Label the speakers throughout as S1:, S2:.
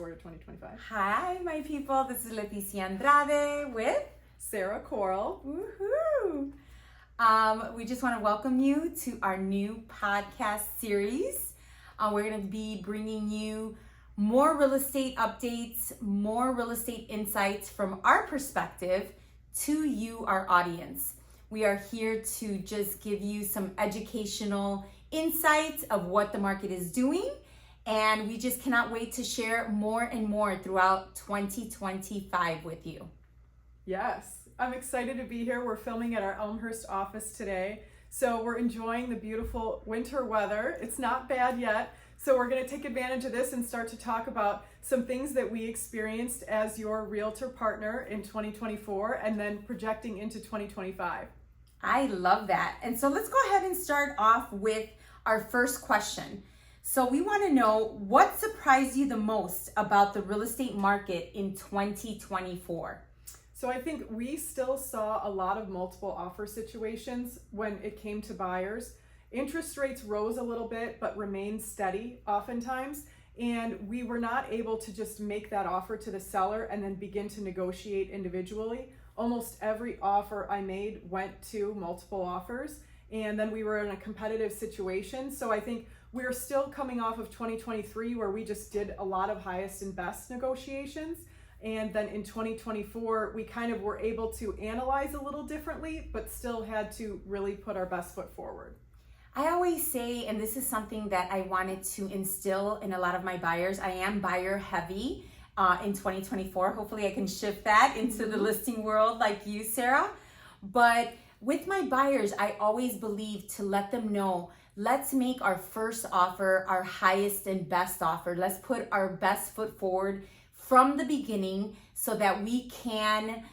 S1: 2024 to 2025.
S2: Hi, my people. This is Leticia Andrade with
S1: Sarah Coral.
S2: Woohoo! We just want to welcome you to our new podcast series. We're going to be bringing you more real estate updates, more real estate insights from our perspective to you, our audience. We are here to just give you some educational insights of what the market is doing, and we just cannot wait to share more and more throughout 2025 with you.
S1: Yes, I'm excited to be here. We're filming at our Elmhurst office today, so we're enjoying the beautiful winter weather. It's not bad yet, so we're going to take advantage of this and start to talk about some things that we experienced as your realtor partner in 2024 and then projecting into 2025.
S2: I love that. And so let's go ahead and start off with our first question. So we want to know, what surprised you the most about the real estate market in 2024?
S1: So I think we still saw a lot of multiple offer situations when it came to buyers. Interest rates rose a little bit, but remained steady oftentimes. And we were not able to just make that offer to the seller and then begin to negotiate individually. Almost every offer I made went to multiple offers, and then we were in a competitive situation. So I think we're still coming off of 2023 where we just did a lot of highest and best negotiations. And then in 2024, we kind of were able to analyze a little differently, but still had to really put our best foot forward.
S2: I always say, and this is something that I wanted to instill in a lot of my buyers, I am buyer heavy in 2024. Hopefully I can shift that into the listing world like you, Sarah. But with my buyers, I always believe to let them know, let's make our first offer our highest and best offer. Let's put our best foot forward from the beginning so that we can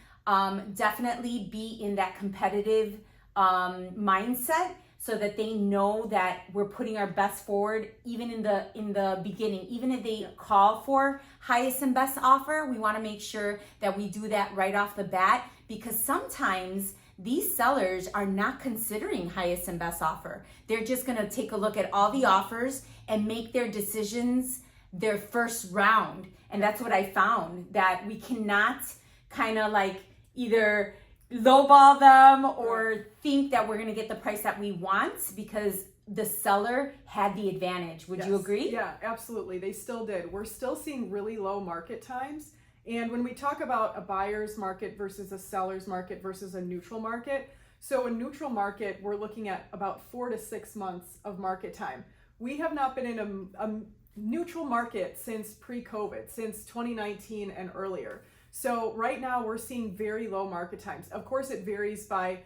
S2: definitely be in that competitive mindset, so that they know that we're putting our best forward even in the beginning. Even if they call for highest and best offer, we want to make sure that we do that right off the bat, because sometimes these sellers are not considering highest and best offer. They're just going to take a look at all the offers and make their decisions their first round. And that's what I found, that we cannot kind of like either lowball them or think that we're going to get the price that we want because the seller had the advantage. Would you agree?
S1: Yeah, absolutely. They still did. We're still seeing really low market times. And when we talk about a buyer's market versus a seller's market versus a neutral market, so a neutral market, we're looking at about 4 to 6 months of market time. We have not been in a neutral market since pre-COVID, since 2019 and earlier. So right now we're seeing very low market times. Of course, it varies by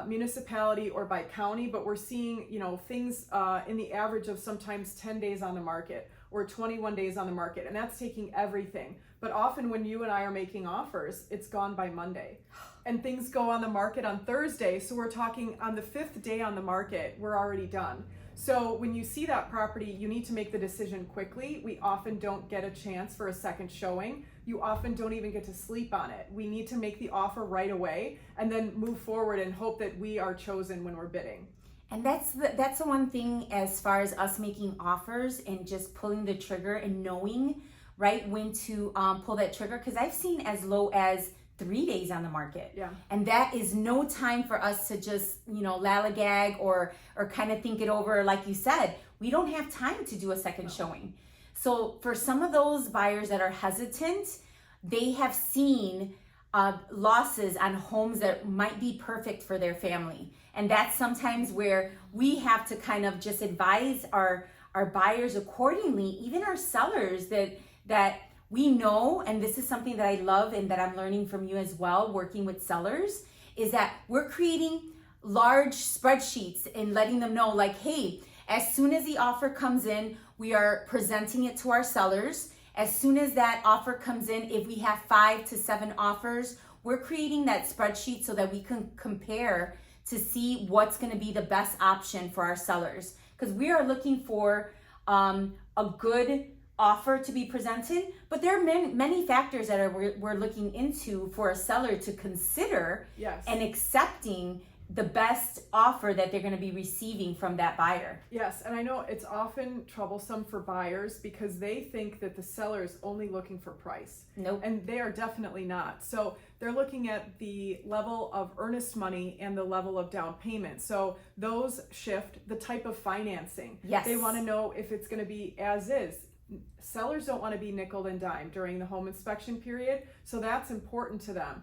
S1: municipality or by county, but we're seeing, things in the average of sometimes 10 days on the market or 21 days on the market, and that's taking everything. But often when you and I are making offers, it's gone by Monday, and things go on the market on Thursday. So we're talking on the 5th day on the market, we're already done. So when you see that property, you need to make the decision quickly. We often don't get a chance for a second showing. You often don't even get to sleep on it. We need to make the offer right away and then move forward and hope that we are chosen when we're bidding.
S2: And that's the one thing as far as us making offers and just pulling the trigger and knowing right when to pull that trigger, because I've seen as low as 3 days on the market.
S1: Yeah.
S2: And that is no time for us to just, lallygag or kind of think it over. Like you said, we don't have time to do a second showing. So for some of those buyers that are hesitant, they have seen losses on homes that might be perfect for their family. And that's sometimes where we have to kind of just advise our buyers accordingly, even our sellers, that we know, and this is something that I love and that I'm learning from you as well, working with sellers, is that we're creating large spreadsheets and letting them know, like, hey, as soon as the offer comes in, we are presenting it to our sellers. As soon as that offer comes in, if we have 5 to 7 offers, we're creating that spreadsheet so that we can compare to see what's going to be the best option for our sellers. Because we are looking for a good offer to be presented, but there are many factors that we're looking into for a seller to consider.
S1: Yes.
S2: And accepting the best offer that they're going to be receiving from that buyer.
S1: Yes, and I know it's often troublesome for buyers because they think that the seller is only looking for price.
S2: Nope.
S1: And they are definitely not. So they're looking at the level of earnest money and the level of down payment. So those shift. The type of financing.
S2: Yes.
S1: They want to know if it's going to be as is. Sellers don't want to be nickel and dime during the home inspection period, so that's important to them.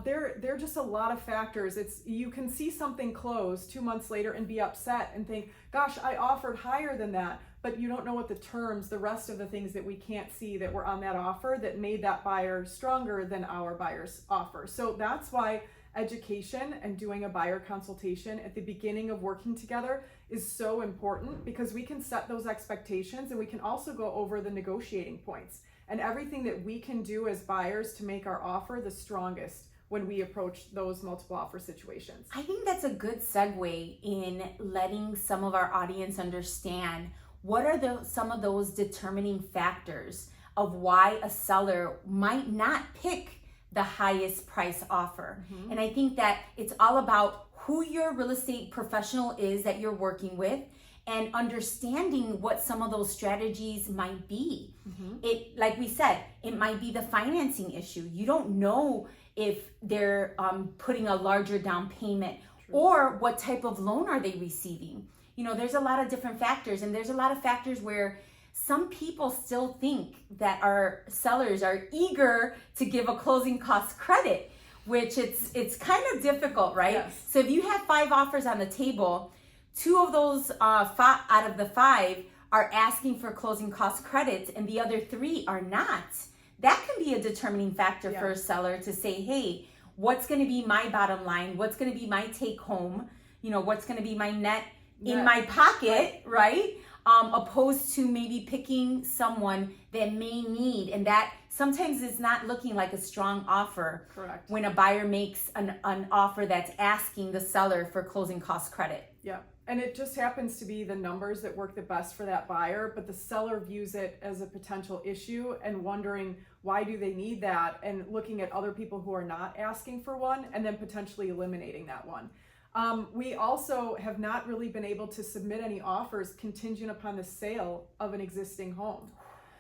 S1: There are just a lot of factors. You can see something close 2 months later and be upset and think, gosh, I offered higher than that, but you don't know what the terms, the rest of the things that we can't see that were on that offer that made that buyer stronger than our buyer's offer. So that's why education and doing a buyer consultation at the beginning of working together is so important, because we can set those expectations and we can also go over the negotiating points and everything that we can do as buyers to make our offer the strongest when we approach those multiple offer situations.
S2: I think that's a good segue in letting some of our audience understand what are some of those determining factors of why a seller might not pick the highest price offer.
S1: Mm-hmm.
S2: And I think that it's all about who your real estate professional is that you're working with and understanding what some of those strategies might be.
S1: Mm-hmm.
S2: It, like we said, it might be the financing issue. You don't know if they're putting a larger down payment. True. Or what type of loan are they receiving. You know, there's a lot of different factors, and there's a lot of factors where some people still think that our sellers are eager to give a closing cost credit, which it's kind of difficult, right?
S1: Yes.
S2: So if you have 5 offers on the table, 2 of those out of the 5 are asking for closing cost credits and the other 3 are not. That can be a determining factor for a seller to say, hey, what's going to be my bottom line? What's going to be my take home? You know, what's going to be my net in my pocket, right? Opposed to maybe picking someone that may need, and that sometimes is not looking like a strong offer.
S1: Correct. When
S2: a buyer makes an offer that's asking the seller for closing cost credit.
S1: Yeah. And it just happens to be the numbers that work the best for that buyer, but the seller views it as a potential issue and wondering why do they need that, and looking at other people who are not asking for one and then potentially eliminating that one. We also have not really been able to submit any offers contingent upon the sale of an existing home.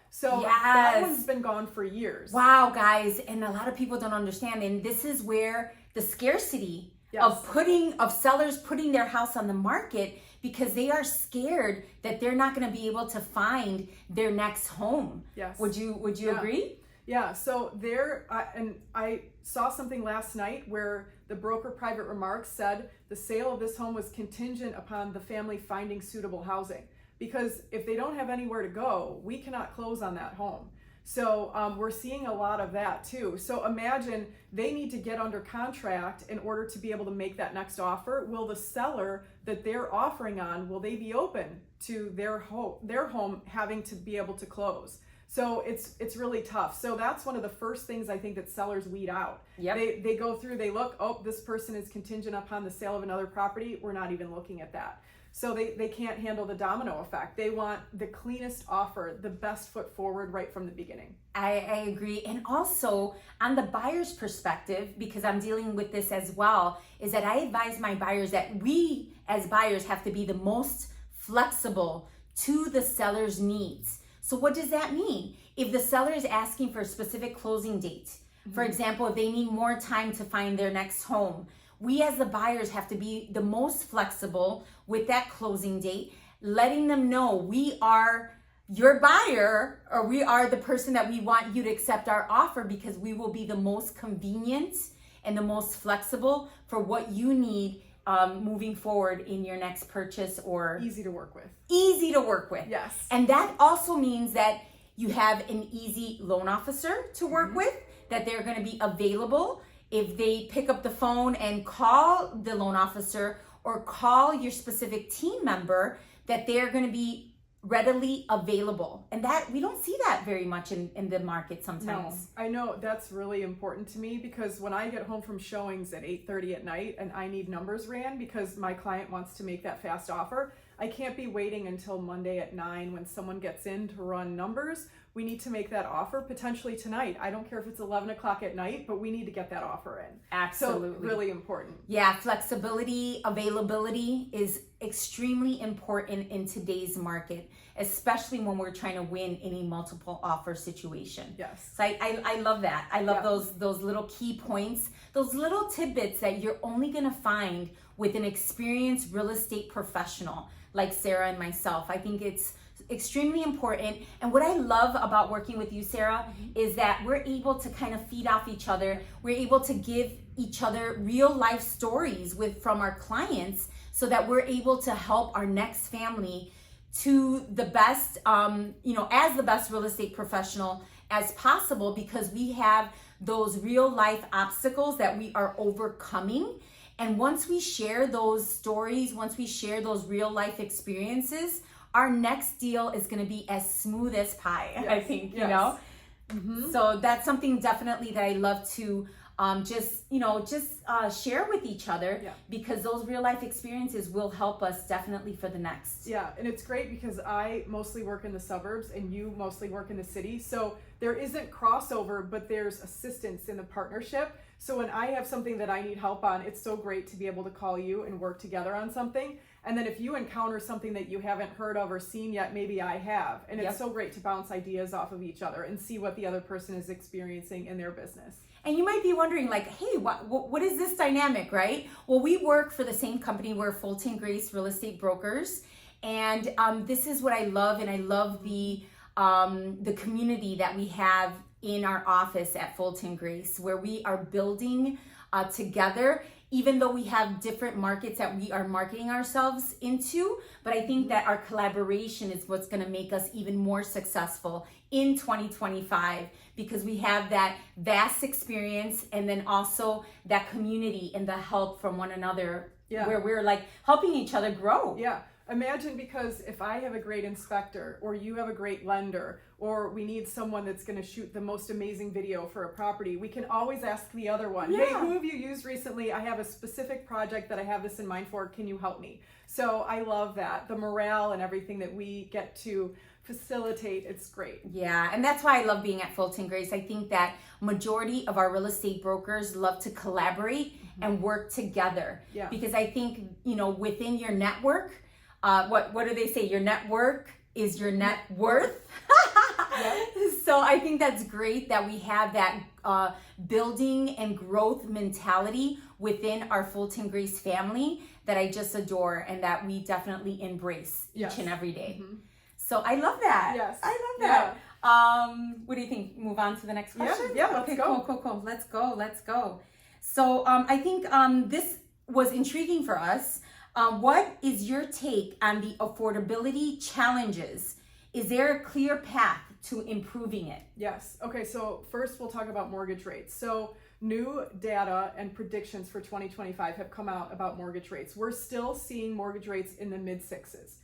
S1: So that one's been gone for years.
S2: Wow, guys. And a lot of people don't understand. And this is where the scarcity of sellers putting their house on the market, because they are scared that they're not going to be able to find their next home.
S1: Yes.
S2: Would you agree?
S1: Yeah, so and I saw something last night where the broker private remarks said the sale of this home was contingent upon the family finding suitable housing, because if they don't have anywhere to go, we cannot close on that home. So we're seeing a lot of that too. So imagine they need to get under contract in order to be able to make that next offer. Will the seller that they're offering on, will they be open to their home having to be able to close? So it's really tough. So that's one of the first things I think that sellers weed out.
S2: Yep.
S1: They go through, they look, oh, this person is contingent upon the sale of another property. We're not even looking at that. So they can't handle the domino effect. They want the cleanest offer, the best foot forward right from the beginning.
S2: I agree. And also on the buyer's perspective, because I'm dealing with this as well, is that I advise my buyers that we as buyers have to be the most flexible to the seller's needs. So what does that mean? If the seller is asking for a specific closing date, for example, if they need more time to find their next home, we as the buyers have to be the most flexible with that closing date, letting them know we are your buyer, or we are the person that we want you to accept our offer, because we will be the most convenient and the most flexible for what you need moving forward in your next purchase, or
S1: easy to work with.
S2: Easy to work with.
S1: Yes.
S2: And that also means that you have an easy loan officer to work with, that they're going to be available if they pick up the phone and call the loan officer or call your specific team member, that they're going to be readily available. And that we don't see that very much in the market sometimes.
S1: No, I know that's really important to me, because when I get home from showings at 8:30 at night and I need numbers ran because my client wants to make that fast offer, I can't be waiting until Monday at 9 when someone gets in to run numbers. We need to make that offer potentially tonight. I don't care if it's 11 o'clock at night, but we need to get that offer in.
S2: Absolutely.
S1: So really important.
S2: Yeah, flexibility, availability is extremely important in today's market, especially when we're trying to win any multiple offer situation.
S1: Yes.
S2: So I love that. I love those little key points, those little tidbits that you're only gonna find with an experienced real estate professional like Sarah and myself. I think it's extremely important. And what I love about working with you, Sarah, is that we're able to kind of feed off each other. We're able to give each other real life stories from our clients so that we're able to help our next family to the best, as the best real estate professional as possible, because we have those real life obstacles that we are overcoming. And once we share those stories, once we share those real life experiences, our next deal is going to be as smooth as pie, yes, I think, you know? Mm-hmm. So that's something definitely that I love to share with each other, because those real life experiences will help us definitely for the next.
S1: Yeah, and it's great because I mostly work in the suburbs and you mostly work in the city. So there isn't crossover, but there's assistance in the partnership. So when I have something that I need help on, it's so great to be able to call you and work together on something. And then if you encounter something that you haven't heard of or seen yet, maybe I have. And it's so great to bounce ideas off of each other and see what the other person is experiencing in their business.
S2: And you might be wondering, like, hey, what is this dynamic, right? Well, we work for the same company. We're Fulton Grace Real Estate Brokers. And this is what I love. And I love the community that we have in our office at Fulton Grace, where we are building together, even though we have different markets that we are marketing ourselves into. But I think that our collaboration is what's going to make us even more successful in 2025, because we have that vast experience and then also that community and the help from one another, where we're like helping each other grow.
S1: Yeah. Imagine, because if I have a great inspector, or you have a great lender, or we need someone that's going to shoot the most amazing video for a property, we can always ask the other one, hey, who have you used recently? I have a specific project that I have this in mind for. Can you help me? So I love that. The morale and everything that we get to facilitate, it's great.
S2: Yeah, and that's why I love being at Fulton Grace. I think that majority of our real estate brokers love to collaborate and work together. Yeah. Because I think, within your network, what do they say? Your network is your net worth. So I think that's great that we have that building and growth mentality within our Fulton Grace family that I just adore, and that we definitely embrace each and every day. So I love that.
S1: Yes.
S2: I love that. Yeah. What do you think? Move on to the next question?
S1: Yeah, let's go.
S2: Cool. Let's go. So I think this was intriguing for us. What is your take on the affordability challenges? Is there a clear path to improving it?
S1: Yes. Okay, so first we'll talk about mortgage rates. So new data and predictions for 2025 have come out about mortgage rates. We're still seeing mortgage rates in the mid-sixes.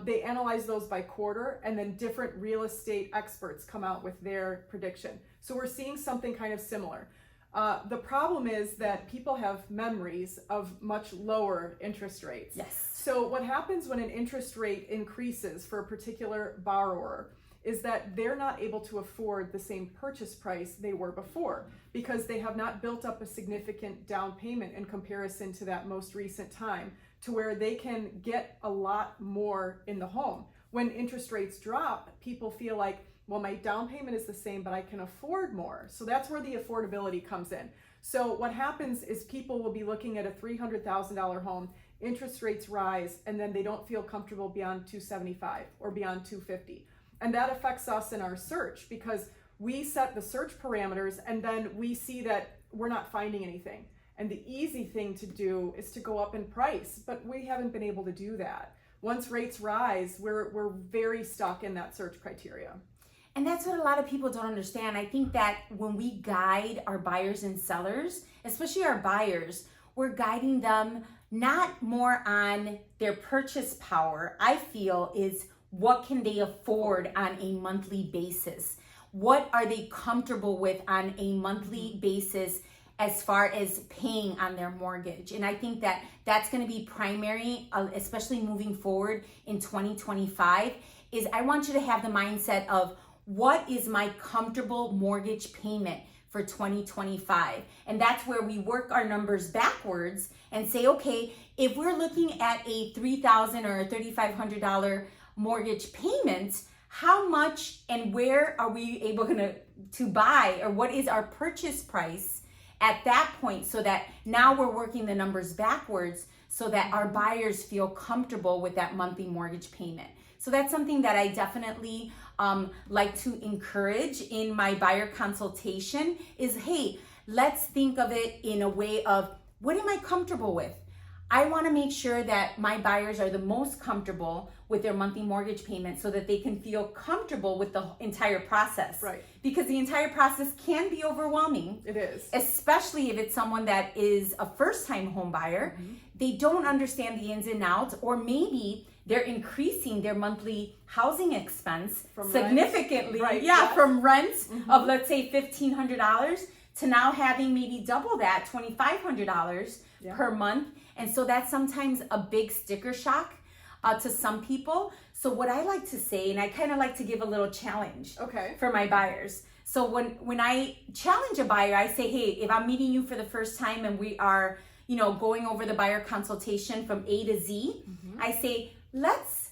S1: They analyze those by quarter, and then different real estate experts come out with their prediction. So we're seeing something kind of similar. The problem is that people have memories of much lower interest rates.
S2: Yes.
S1: So what happens when an interest rate increases for a particular borrower is that they're not able to afford the same purchase price they were before, because they have not built up a significant down payment in comparison to that most recent time, to where they can get a lot more in the home. When interest rates drop, people feel like, well, my down payment is the same, but I can afford more. So that's where the affordability comes in. So what happens is people will be looking at a $300,000 home, interest rates rise, and then they don't feel comfortable beyond $275,000 or beyond $250,000. And that affects us in our search, because we set the search parameters and then we see that we're not finding anything. And the easy thing to do is to go up in price, but we haven't been able to do that. Once rates rise, we're very stuck in that search criteria.
S2: And that's what a lot of people don't understand. I think that when we guide our buyers and sellers, especially our buyers, we're guiding them not more on their purchase power, I feel, is what can they afford on a monthly basis? What are they comfortable with on a monthly basis as far as paying on their mortgage. And I think that that's going to be primary, especially moving forward in 2025, is I want you to have the mindset of what is my comfortable mortgage payment for 2025. And that's where we work our numbers backwards and say, okay, if we're looking at a $3,000 or a $3,500 mortgage payment, how much and where are we able to buy, or what is our purchase price at that point, so that now we're working the numbers backwards so that our buyers feel comfortable with that monthly mortgage payment. So that's something that I definitely like to encourage in my buyer consultation is, hey, let's think of it in a way of, what am I comfortable with? I want to make sure that my buyers are the most comfortable with their monthly mortgage payment so that they can feel comfortable with the entire process.
S1: Right.
S2: Because the entire process can be overwhelming.
S1: It is.
S2: Especially if it's someone that is a first-time home buyer.
S1: Mm-hmm.
S2: They don't understand the ins and outs, or maybe they're increasing their monthly housing expense
S1: From
S2: significantly.
S1: Right.
S2: Yeah,
S1: Yes.
S2: from rents
S1: Mm-hmm.
S2: of, let's say, $1,500 to now having maybe double that, $2,500
S1: Yeah.
S2: per month. And so that's sometimes a big sticker shock to some people. So what I like to say, and I kind of like to give a little challenge
S1: Okay.
S2: for my buyers. So when I challenge a buyer, I say, hey, if I'm meeting you for the first time and we are, going over the buyer consultation from A to Z, I say, let's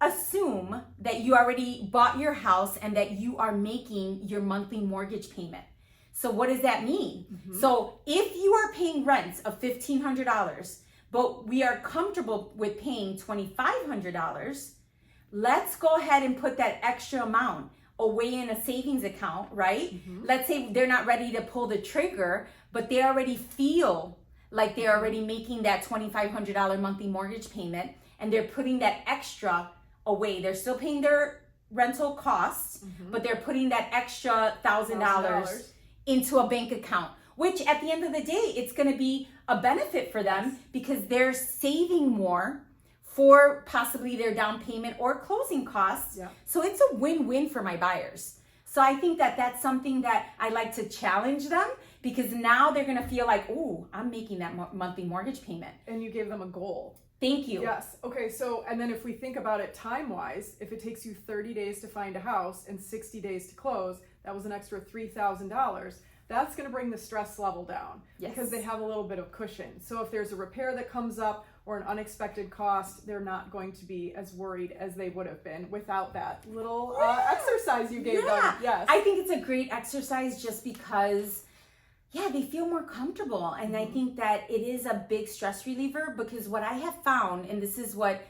S2: assume that you already bought your house and that you are making your monthly mortgage payment. So what does that mean? So if you are paying rents of $1,500, but we are comfortable with paying $2,500, let's go ahead and put that extra amount away in a savings account, right? Let's say they're not ready to pull the trigger, but they already feel like they're already making that $2,500 monthly mortgage payment, and they're putting that extra away. They're still paying their rental costs, but they're putting that extra $1,000 into a bank account, which at the end of the day, it's going to be a benefit for them because they're saving more for possibly their down payment or closing costs.
S1: Yeah.
S2: So it's a win-win for my buyers. So I think that that's something that I like to challenge them, because now they're going to feel like, ooh, I'm making that monthly mortgage payment.
S1: And you gave them a goal.
S2: Thank you.
S1: Yes. Okay. So, and then if we think about it time-wise, if it takes you 30 days to find a house and 60 days to close, that was an extra $3,000. That's going to bring the stress level down because they have a little bit of cushion. So if there's a repair that comes up or an unexpected cost, they're not going to be as worried as they would have been without that little exercise you gave them. Yes.
S2: I think it's a great exercise just because, they feel more comfortable. And I think that it is a big stress reliever, because what I have found, and this is what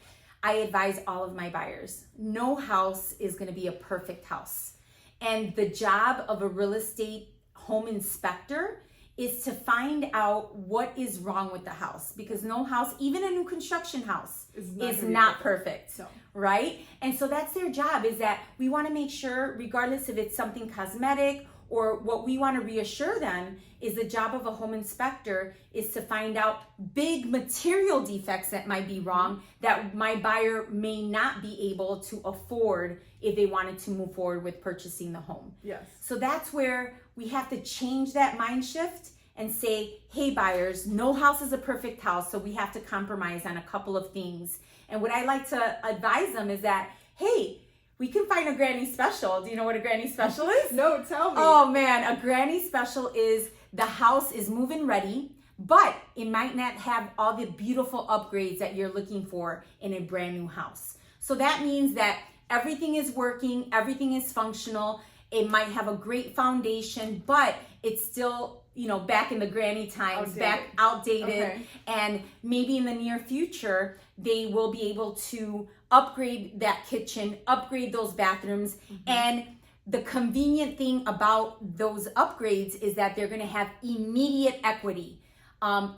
S2: I advise all of my buyers, no house is going to be a perfect house. And the job of a real estate home inspector is to find out what is wrong with the house, because no house, even a new construction house, is not perfect.
S1: No.
S2: Right? And so that's their job, is that we want to make sure, regardless if it's something cosmetic or what we want to reassure them, is the job of a home inspector is to find out big material defects that might be wrong that my buyer may not be able to afford if they wanted to move forward with purchasing the home.
S1: Yes.
S2: So that's where we have to change that mind shift and say, hey buyers, no house is a perfect house, so we have to compromise on a couple of things. And what I like to advise them is that, hey, we can find a granny special. Do you know what a granny special is?
S1: No, tell me.
S2: Oh man, a granny special is the house is move-in ready, but it might not have all the beautiful upgrades that you're looking for in a brand new house. So that means that everything is working, everything is functional. It might have a great foundation, but it's still, back in the granny times, outdated.
S1: Okay.
S2: And maybe in the near future, they will be able to upgrade that kitchen, upgrade those bathrooms. And the convenient thing about those upgrades is that they're going to have immediate equity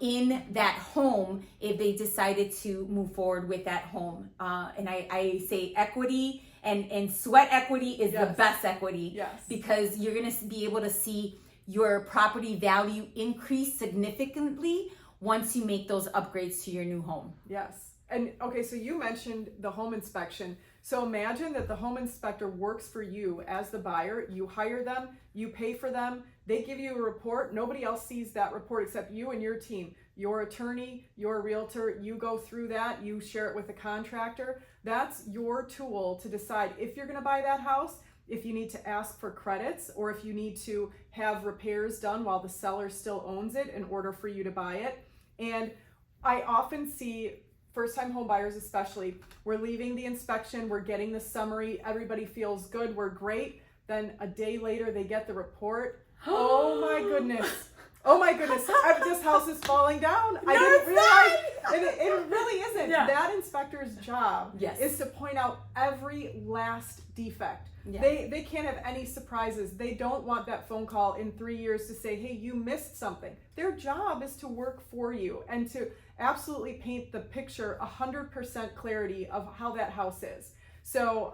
S2: in that home if they decided to move forward with that home. And I say equity and sweat equity is the best equity.
S1: Yes.
S2: Because you're going to be able to see your property value increase significantly once you make those upgrades to your new home.
S1: Yes. And okay, so you mentioned the home inspection. So imagine that the home inspector works for you as the buyer. You hire them, you pay for them, they give you a report. Nobody else sees that report except you and your team. Your attorney, your realtor, you go through that, you share it with the contractor. That's your tool to decide if you're going to buy that house, if you need to ask for credits, or if you need to have repairs done while the seller still owns it in order for you to buy it. And I often see first-time home buyers especially, we're leaving the inspection, we're getting the summary, everybody feels good, we're great. Then a day later they get the report. Oh my goodness. Oh my goodness, this house is falling down. I didn't realize, it really isn't.
S2: Yeah.
S1: That inspector's job
S2: Yes.
S1: is to point out every last defect.
S2: Yeah.
S1: They can't have any surprises. They don't want that phone call in 3 years to say, hey, you missed something. Their job is to work for you and to absolutely paint the picture 100% clarity of how that house is. So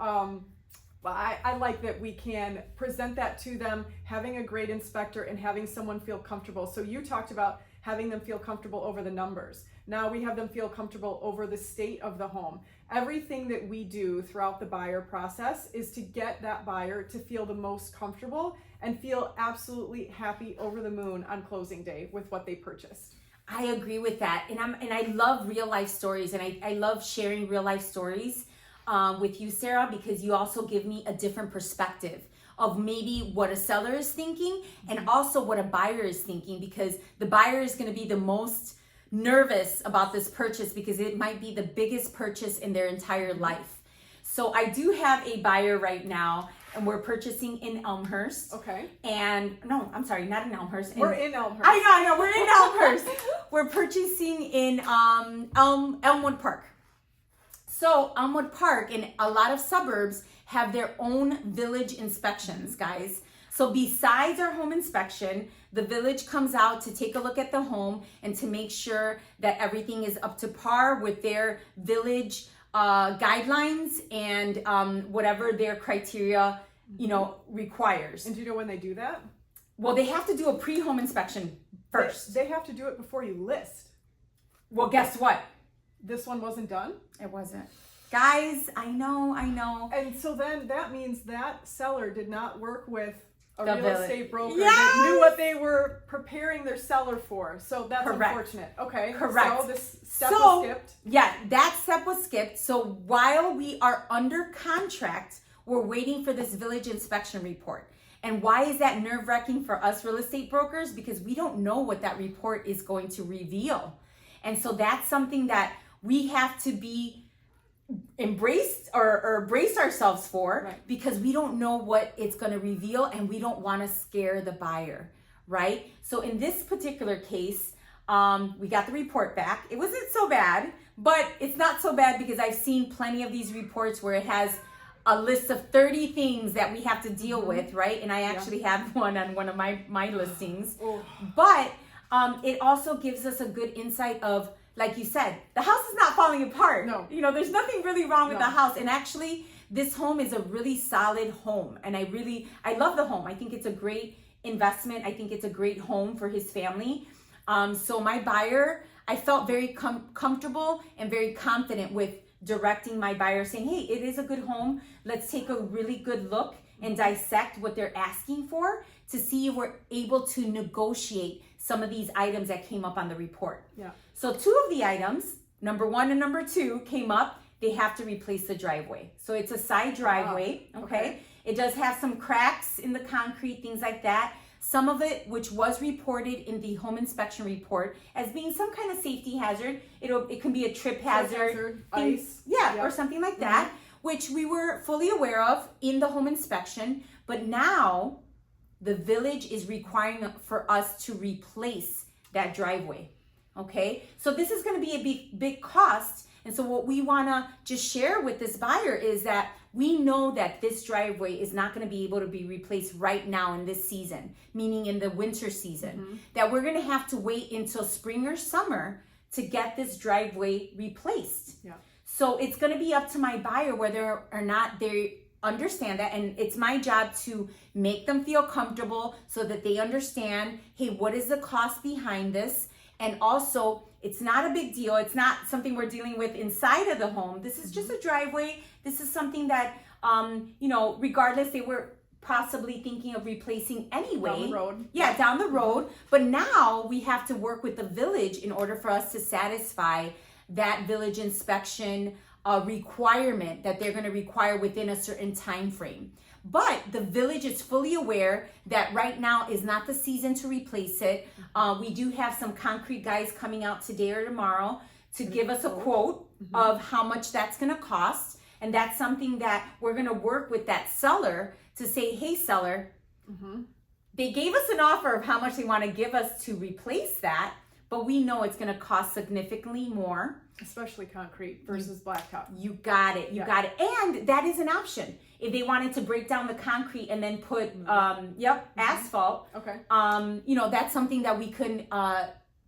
S1: I like that we can present that to them, having a great inspector and having someone feel comfortable. So you talked about having them feel comfortable over the numbers. Now we have them feel comfortable over the state of the home. Everything that we do throughout the buyer process is to get that buyer to feel the most comfortable and feel absolutely happy over the moon on closing day with what they purchased.
S2: I agree with that. And I love real life stories, and I love sharing real life stories with you, Sarah, because you also give me a different perspective of maybe what a seller is thinking and also what a buyer is thinking, because the buyer is going to be the most nervous about this purchase because it might be the biggest purchase in their entire life. So I do have a buyer right now, and we're purchasing in Elmhurst.
S1: Okay.
S2: And no, I'm sorry, not in Elmhurst.
S1: We're in Elmhurst.
S2: I know, we're in Elmhurst. We're purchasing in Elmwood Park. So Elmwood Park and a lot of suburbs have their own village inspections, guys. So besides our home inspection, the village comes out to take a look at the home and to make sure that everything is up to par with their village guidelines and whatever their criteria, requires.
S1: And do you know when they do that?
S2: Well, they have to do a pre-home inspection first.
S1: They have to do it before you list.
S2: Well, guess what?
S1: This one wasn't done?
S2: It wasn't. Guys, I know.
S1: And so then that means that seller did not work with a
S2: The
S1: real
S2: village.
S1: estate broker
S2: Yes!
S1: that knew what they were preparing their seller for. So that's
S2: Correct.
S1: unfortunate. Okay.
S2: Correct.
S1: So this step was skipped.
S2: Yeah, that step was skipped. So while we are under contract, we're waiting for this village inspection report. And why is that nerve-wracking for us real estate brokers? Because we don't know what that report is going to reveal. And so that's something that we have to be embraced or brace ourselves for,
S1: Right.
S2: because we don't know what it's going to reveal and we don't want to scare the buyer, right? So in this particular case, we got the report back. It wasn't so bad, but it's not so bad because I've seen plenty of these reports where it has a list of 30 things that we have to deal with, right? And I actually have one on one of my listings.
S1: Oh.
S2: But it also gives us a good insight of, like you said, the house is not falling apart.
S1: No.
S2: There's nothing really wrong with
S1: No.
S2: the house. And actually, this home is a really solid home. And I love the home. I think it's a great investment. I think it's a great home for his family. So my buyer, I felt very comfortable and very confident with directing my buyer, saying, hey, it is a good home. Let's take a really good look and dissect what they're asking for to see if we're able to negotiate some of these items that came up on the report.
S1: Yeah.
S2: So 2 of the items, number 1 and number 2, came up. They have to replace the driveway. So it's a side driveway, okay? It does have some cracks in the concrete, things like that. Some of it, which was reported in the home inspection report as being some kind of safety hazard. It can be a trip hazard,
S1: ice.
S2: yeah, or something like that, which we were fully aware of in the home inspection. But now the village is requiring for us to replace that driveway. Okay, so this is going to be a big cost. And so what we want to just share with this buyer is that we know that this driveway is not going to be able to be replaced right now in this season, meaning in the winter season, that we're going to have to wait until spring or summer to get this driveway replaced.
S1: Yeah.
S2: So it's going to be up to my buyer whether or not they understand that, and it's my job to make them feel comfortable so that they understand, hey, what is the cost behind this? And also, it's not a big deal. It's not something we're dealing with inside of the home. This is just a driveway. This is something that, regardless, they were possibly thinking of replacing anyway.
S1: Down the road.
S2: Yeah, down the road. But now we have to work with the village in order for us to satisfy that village inspection requirement that they're going to require within a certain time frame. But the village is fully aware that right now is not the season to replace it. We do have some concrete guys coming out today or tomorrow to give us a quote of how much that's going to cost. And that's something that we're going to work with that seller to say, hey, seller, they gave us an offer of how much they want to give us to replace that, but we know it's going to cost significantly more.
S1: Especially concrete versus blacktop.
S2: You got it. You got it. And that is an option. If they wanted to break down the concrete and then put, asphalt.
S1: Okay.
S2: That's something that we can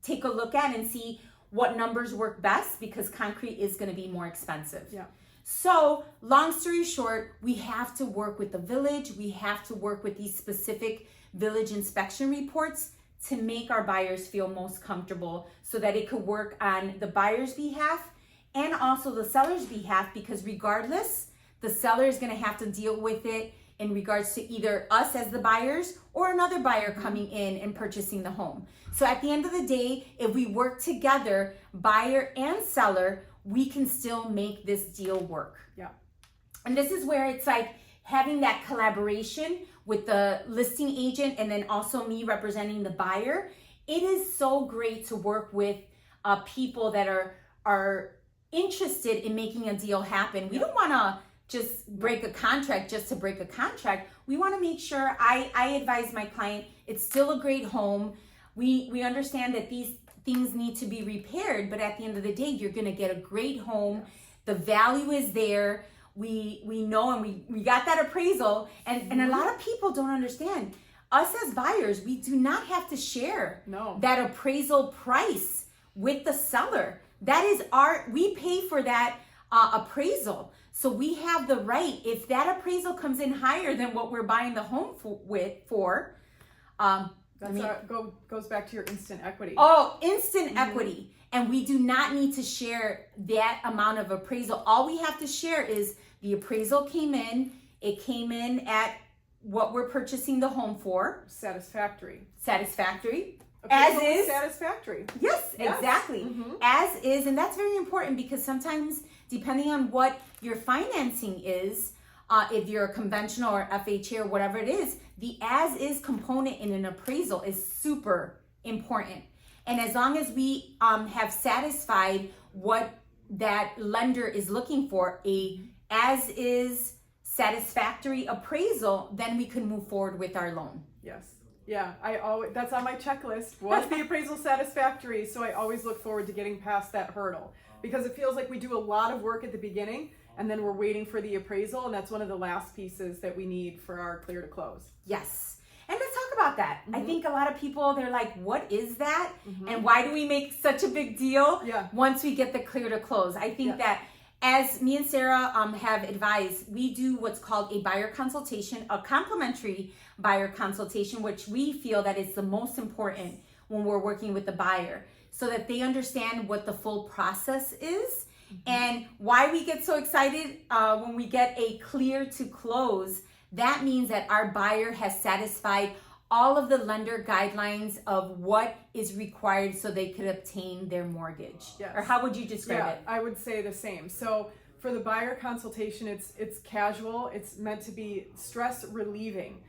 S2: take a look at and see what numbers work best, because concrete is going to be more expensive.
S1: Yeah.
S2: So long story short, we have to work with the village. We have to work with these specific village inspection reports to make our buyers feel most comfortable, so that it could work on the buyer's behalf and also the seller's behalf, because regardless, the seller is going to have to deal with it in regards to either us as the buyers or another buyer coming in and purchasing the home. So at the end of the day, if we work together, buyer and seller, we can still make this deal work.
S1: Yeah.
S2: And this is where it's like having that collaboration with the listing agent and then also me representing the buyer. It is so great to work with people that are interested in making a deal happen. We don't want to just break a contract just to break a contract. We want to make sure, I advise my client, it's still a great home. We understand that these things need to be repaired, but at the end of the day, you're going to get a great home. The value is there. We know, and we got that appraisal, and a lot of people don't understand. Us as buyers, we do not have to share that appraisal price with the seller. That is we pay for that appraisal. So we have the right, if that appraisal comes in higher than what we're buying the home for,
S1: goes back to your instant equity.
S2: Oh, instant equity. And we do not need to share that amount of appraisal. All we have to share is the appraisal came in. It came in at what we're purchasing the home for.
S1: Satisfactory.
S2: As is.
S1: Satisfactory.
S2: Yes, exactly. As is. And that's very important, because sometimes, depending on what your financing is, if you're a conventional or FHA or whatever it is, the as is component in an appraisal is super important. And as long as we have satisfied what that lender is looking for, a as is satisfactory appraisal, then we can move forward with our loan.
S1: Yes. Yeah, that's on my checklist. Was the appraisal satisfactory? So I always look forward to getting past that hurdle, because it feels like we do a lot of work at the beginning and then we're waiting for the appraisal, and that's one of the last pieces that we need for our clear to close.
S2: Yes. And let's talk about that. I think a lot of people, they're like, what is that? And why do we make such a big deal once we get the clear to close? I think that, as me and Sarah have advised, we do what's called a buyer consultation, a complimentary buyer consultation, which we feel that is the most important when we're working with the buyer, so that they understand what the full process is and why we get so excited when we get a clear to close. That means that our buyer has satisfied all of the lender guidelines of what is required so they could obtain their mortgage.
S1: Yes.
S2: Or how would you describe it?
S1: I would say the same. So for the buyer consultation, it's casual. It's meant to be stress relieving.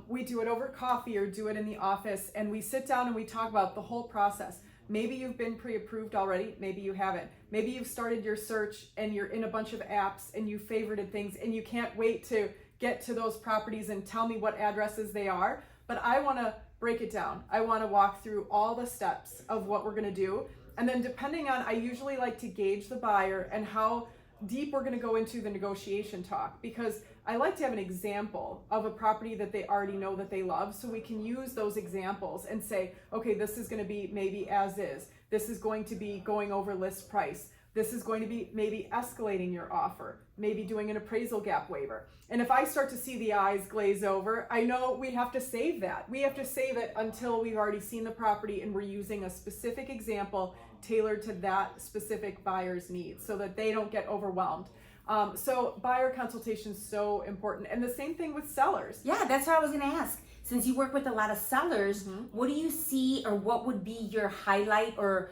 S1: We do it over coffee or do it in the office, and we sit down and we talk about the whole process. Maybe you've been pre-approved already, maybe you haven't. Maybe you've started your search and you're in a bunch of apps and you favorited things and you can't wait to get to those properties and tell me what addresses they are. But I want to break it down. I want to walk through all the steps of what we're going to do. And then depending on, I usually like to gauge the buyer and how deep we're going to go into the negotiation talk, because I like to have an example of a property that they already know that they love, so we can use those examples and say, okay, this is going to be maybe as is. This is going to be going over list price. This is going to be maybe escalating your offer, maybe doing an appraisal gap waiver. And if I start to see the eyes glaze over, I know we have to save that. We have to save it until we've already seen the property and we're using a specific example tailored to that specific buyer's needs so that they don't get overwhelmed. So buyer consultation is so important. And the same thing with sellers.
S2: Yeah, that's what I was going to ask. Since you work with a lot of sellers, what do you see, or what would be your highlight, or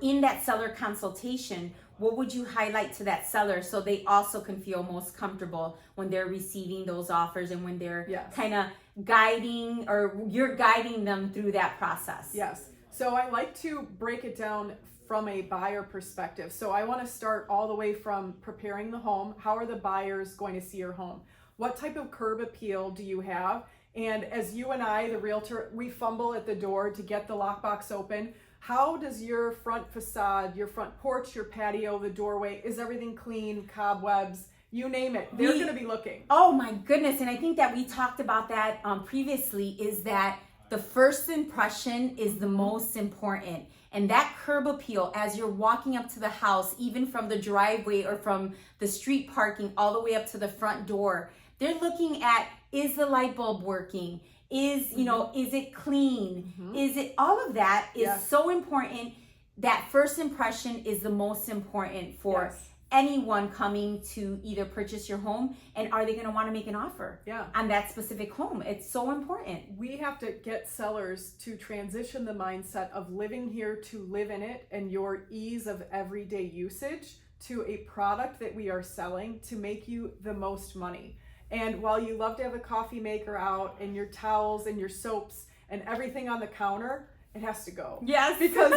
S2: in that seller consultation, what would you highlight to that seller so they also can feel most comfortable when they're receiving those offers and when they're kind of guiding, or you're guiding them through that process?
S1: Yes. So I like to break it down from a buyer perspective. So I want to start all the way from preparing the home. How are the buyers going to see your home? What type of curb appeal do you have? And as you and I, the realtor, we fumble at the door to get the lockbox open. How does your front facade, your front porch, your patio, the doorway, is everything clean, cobwebs, you name it? They're going to be looking.
S2: Oh my goodness. And I think that we talked about that previously, is that the first impression is the most important. And that curb appeal, as you're walking up to the house, even from the driveway or from the street parking all the way up to the front door, they're looking at, is the light bulb working? Is, is it clean? Is it, all of that is so important. That first impression is the most important for anyone coming to either purchase your home, and are they going to want to make an offer on that specific home? It's so important.
S1: We have to get sellers to transition the mindset of living here to live in it and your ease of everyday usage to a product that we are selling to make you the most money. And while you love to have a coffee maker out and your towels and your soaps and everything on the counter, it has to go.
S2: Yes.
S1: Because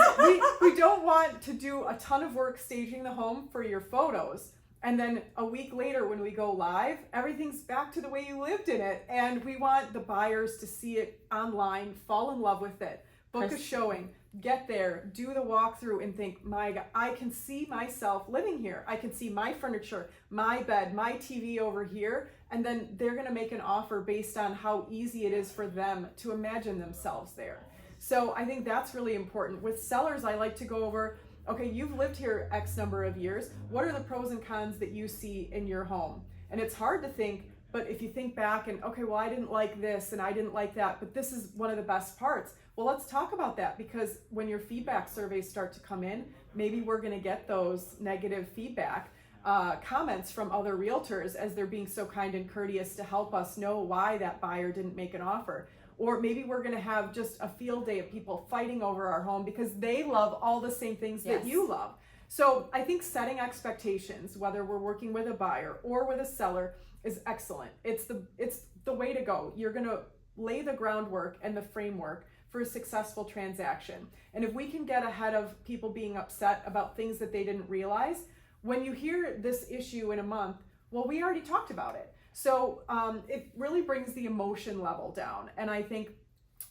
S1: we don't want to do a ton of work staging the home for your photos. And then a week later when we go live, everything's back to the way you lived in it. And we want the buyers to see it online, fall in love with it, book a showing, get there, do the walkthrough and think, my God, I can see myself living here. I can see my furniture, my bed, my TV over here. And then they're going to make an offer based on how easy it is for them to imagine themselves there. So I think that's really important. With sellers, I like to go over, okay, you've lived here X number of years. What are the pros and cons that you see in your home? And it's hard to think, but if you think back and, okay, well, I didn't like this and I didn't like that, but this is one of the best parts. Well, let's talk about that, because when your feedback surveys start to come in, maybe we're going to get those negative feedback comments from other realtors as they're being so kind and courteous to help us know why that buyer didn't make an offer. Or maybe we're going to have just a field day of people fighting over our home because they love all the same things that you love. So I think setting expectations, whether we're working with a buyer or with a seller, is excellent. It's the way to go. You're going to lay the groundwork and the framework for a successful transaction. And if we can get ahead of people being upset about things that they didn't realize, when you hear this issue in a month, well, we already talked about it. So it really brings the emotion level down. And I think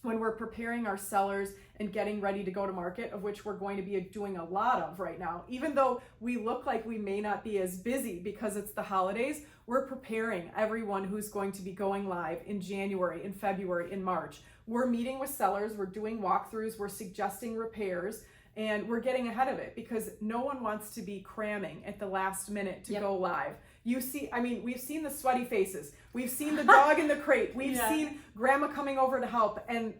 S1: when we're preparing our sellers and getting ready to go to market, of which we're going to be doing a lot of right now, even though we look like we may not be as busy because it's the holidays, we're preparing everyone who's going to be going live in January, in February, in March. We're meeting with sellers, we're doing walkthroughs, we're suggesting repairs, and we're getting ahead of it because no one wants to be cramming at the last minute to go live. You see, I mean, we've seen the sweaty faces. We've seen the dog in the crate. We've seen grandma coming over to help, and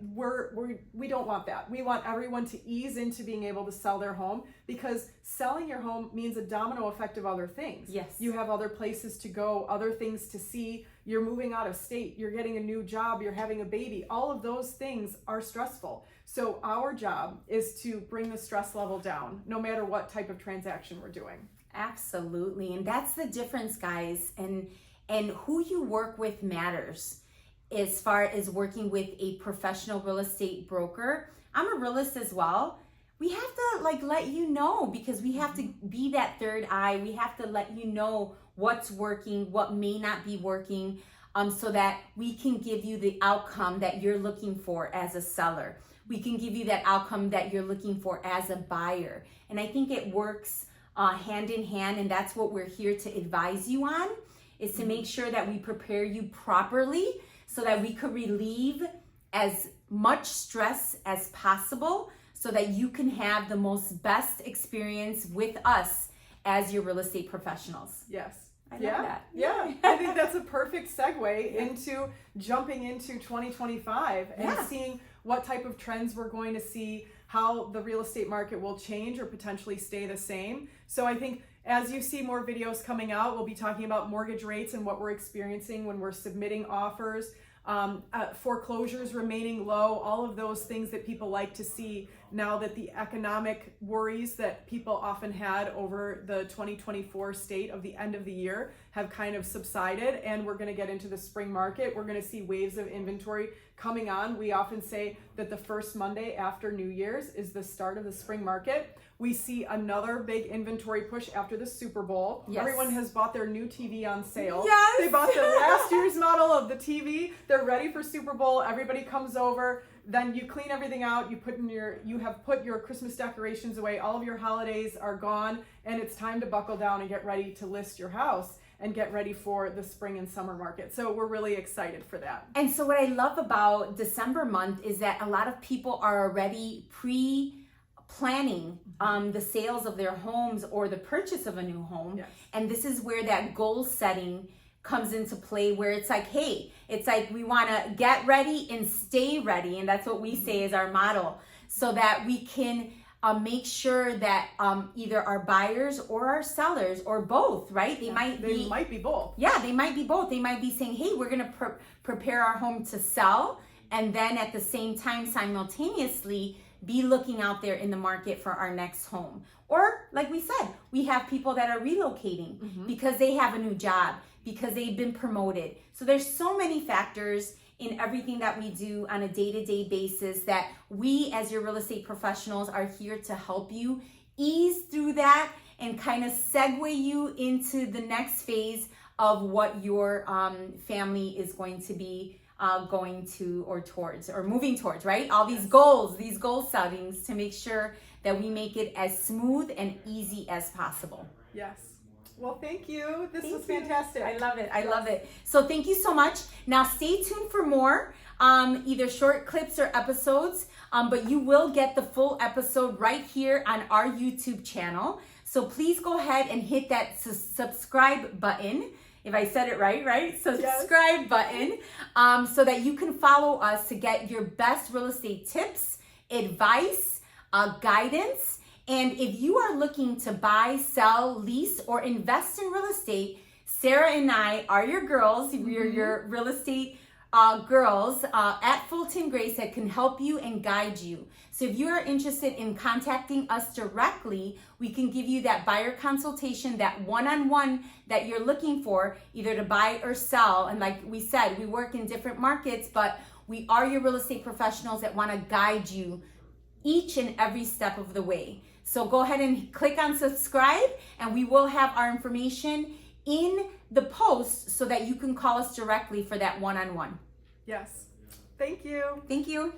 S1: we don't want that. We want everyone to ease into being able to sell their home, because selling your home means a domino effect of other things.
S2: Yes.
S1: You have other places to go, other things to see. You're moving out of state. You're getting a new job. You're having a baby. All of those things are stressful. So our job is to bring the stress level down, no matter what type of transaction we're doing.
S2: Absolutely. And that's the difference, guys. And who you work with matters as far as working with a professional real estate broker. I'm a realist as well. We have to let you know, because we have to be that third eye. We have to let you know what's working, what may not be working, so that we can give you the outcome that you're looking for as a seller. We can give you that outcome that you're looking for as a buyer. And I think it works hand in hand, and that's what we're here to advise you on, is to make sure that we prepare you properly so that we could relieve as much stress as possible so that you can have the most best experience with us as your real estate professionals.
S1: Yes.
S2: I love that.
S1: Yeah. I think that's a perfect segue into jumping into 2025 and seeing what type of trends we're going to see, how the real estate market will change or potentially stay the same. So I think as you see more videos coming out, we'll be talking about mortgage rates and what we're experiencing when we're submitting offers, foreclosures remaining low, all of those things that people like to see now that the economic worries that people often had over the 2024 state of the end of the year have kind of subsided, and we're going to get into the spring market. We're going to see waves of inventory coming on. We often say that the first Monday after New Year's is the start of the spring market. We see another big inventory push after the Super Bowl.
S2: Yes.
S1: Everyone has bought their new TV on sale.
S2: Yes.
S1: They bought their last year's model of the TV. They're ready for Super Bowl. Everybody comes over. Then you clean everything out. You have put your Christmas decorations away. All of your holidays are gone, and it's time to buckle down and get ready to list your house and get ready for the spring and summer market. So we're really excited for that.
S2: And so what I love about December month is that a lot of people are already planning the sales of their homes or the purchase of a new home.
S1: Yes.
S2: And this is where that goal setting comes into play, where it's like, hey, it's like we want to get ready and stay ready. And that's what we say is our motto, so that we can make sure that either our buyers or our sellers or both, right? They might be
S1: both.
S2: Yeah, they might be both. They might be saying, hey, we're going to prepare our home to sell. And then at the same time, simultaneously, be looking out there in the market for our next home. Or like we said, we have people that are relocating because they have a new job, because they've been promoted. So there's so many factors in everything that we do on a day-to-day basis that we as your real estate professionals are here to help you ease through that and kind of segue you into the next phase of what your family is going to be going to or towards or moving towards, right? All these goals, these goal settings to make sure that we make it as smooth and easy as possible.
S1: Yes. Well, thank you. This was fantastic.
S2: I love it. I love it. So thank you so much. Now stay tuned for more, either short clips or episodes, but you will get the full episode right here on our YouTube channel. So please go ahead and hit that subscribe button. If I said it right? Subscribe button, so that you can follow us to get your best real estate tips, advice, guidance. And if you are looking to buy, sell, lease, or invest in real estate, Sarah and I are your girls. We're your real estate girls at Fulton Grace that can help you and guide you. So if you are interested in contacting us directly, we can give you that buyer consultation, that one-on-one that you're looking for, either to buy or sell. And like we said, we work in different markets, but we are your real estate professionals that want to guide you each and every step of the way. So go ahead and click on subscribe, and we will have our information in the post so that you can call us directly for that one-on-one.
S1: Yes. Thank you.
S2: Thank you.